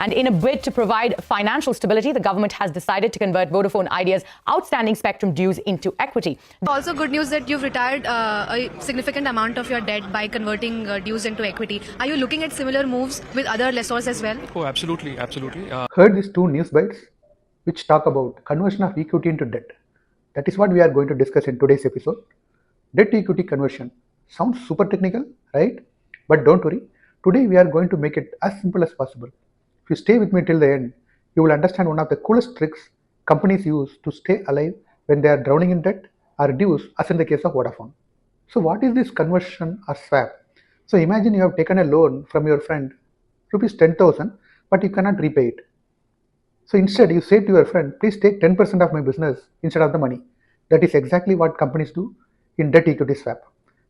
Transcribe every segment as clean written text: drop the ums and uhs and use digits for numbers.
And in a bid to provide financial stability, the government has decided to convert Vodafone Idea's outstanding spectrum dues into equity. Also good news that you've retired a significant amount of your debt by converting dues into equity. Are you looking at similar moves with other lessors as well? Oh, absolutely. Heard these two news bites which talk about conversion of equity into debt. That is what we are going to discuss in today's episode. Debt to equity conversion sounds super technical, right? But don't worry, today we are going to make it as simple as possible. If you stay with me till the end, you will understand one of the coolest tricks companies use to stay alive when they are drowning in debt or dues, as in the case of Vodafone. So what is this conversion or swap? So imagine you have taken a loan from your friend, rupees 10,000, but you cannot repay it. So instead, you say to your friend, please take 10% of my business instead of the money. That is exactly what companies do in debt equity swap.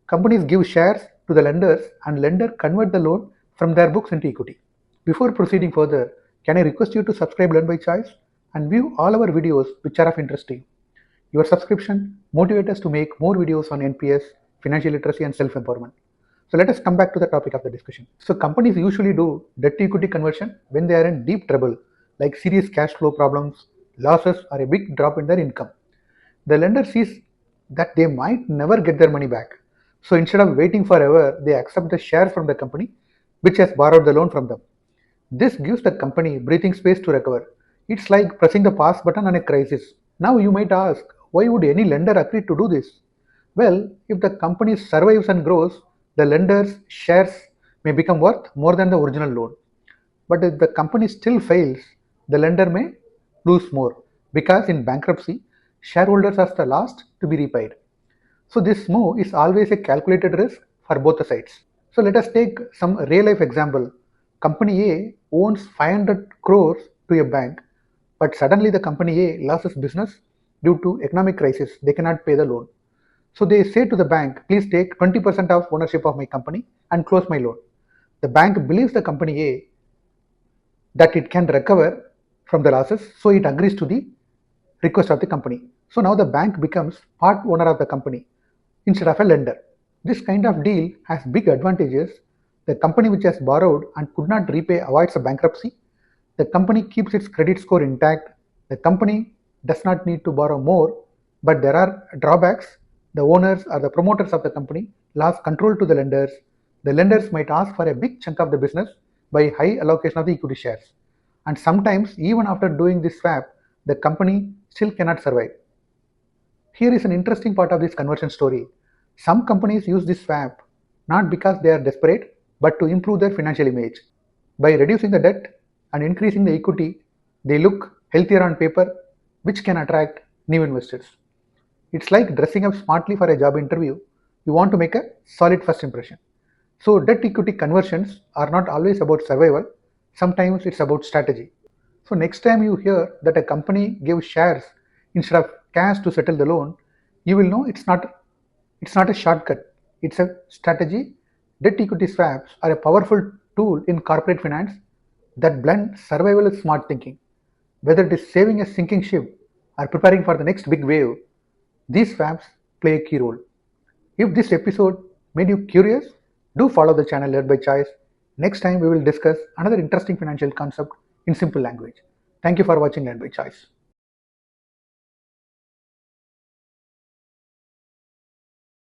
Companies give shares to the lenders and lender convert the loan from their books into equity. Before proceeding further, can I request you to subscribe Learn by Choice and view all our videos which are of interest to you. Your subscription motivates us to make more videos on NPS, financial literacy and self-empowerment. So let us come back to the topic of the discussion. So companies usually do debt to equity conversion when they are in deep trouble, like serious cash flow problems, losses, or a big drop in their income. The lender sees that they might never get their money back. So instead of waiting forever, they accept the shares from the company which has borrowed the loan from them. This gives the company breathing space to recover. It's like pressing the pause button on a crisis. Now you might ask, why would any lender agree to do this? Well, if the company survives and grows, the lender's shares may become worth more than the original loan. But if the company still fails, the lender may lose more, because in bankruptcy, shareholders are the last to be repaid. So this move is always a calculated risk for both the sides. So let us take some real life example. Company A owns 500 crores to a bank, but suddenly the company A loses business due to economic crisis. They cannot pay the loan. So they say to the bank, please take 20% of ownership of my company and close my loan. The bank believes the company A that it can recover from the losses, so it agrees to the request of the company. So now the bank becomes part owner of the company instead of a lender. This kind of deal has big advantages. The company which has borrowed and could not repay avoids a bankruptcy. The company keeps its credit score intact. The company does not need to borrow more, but there are drawbacks. The owners or the promoters of the company lost control to the lenders. The lenders might ask for a big chunk of the business by high allocation of the equity shares. And sometimes, even after doing this swap, the company still cannot survive. Here is an interesting part of this conversion story. Some companies use this swap not because they are desperate, but to improve their financial image. By reducing the debt and increasing the equity, they look healthier on paper, which can attract new investors. It's like dressing up smartly for a job interview. You want to make a solid first impression. So debt equity conversions are not always about survival. Sometimes it's about strategy. So next time you hear that a company gives shares instead of cash to settle the loan, you will know it's not a shortcut. It's a strategy. Debt equity swaps are a powerful tool in corporate finance that blend survival with smart thinking. Whether it is saving a sinking ship or preparing for the next big wave, these swaps play a key role. If this episode made you curious, do follow the channel Learn by Choice. Next time we will discuss another interesting financial concept in simple language. Thank you for watching Learn by Choice.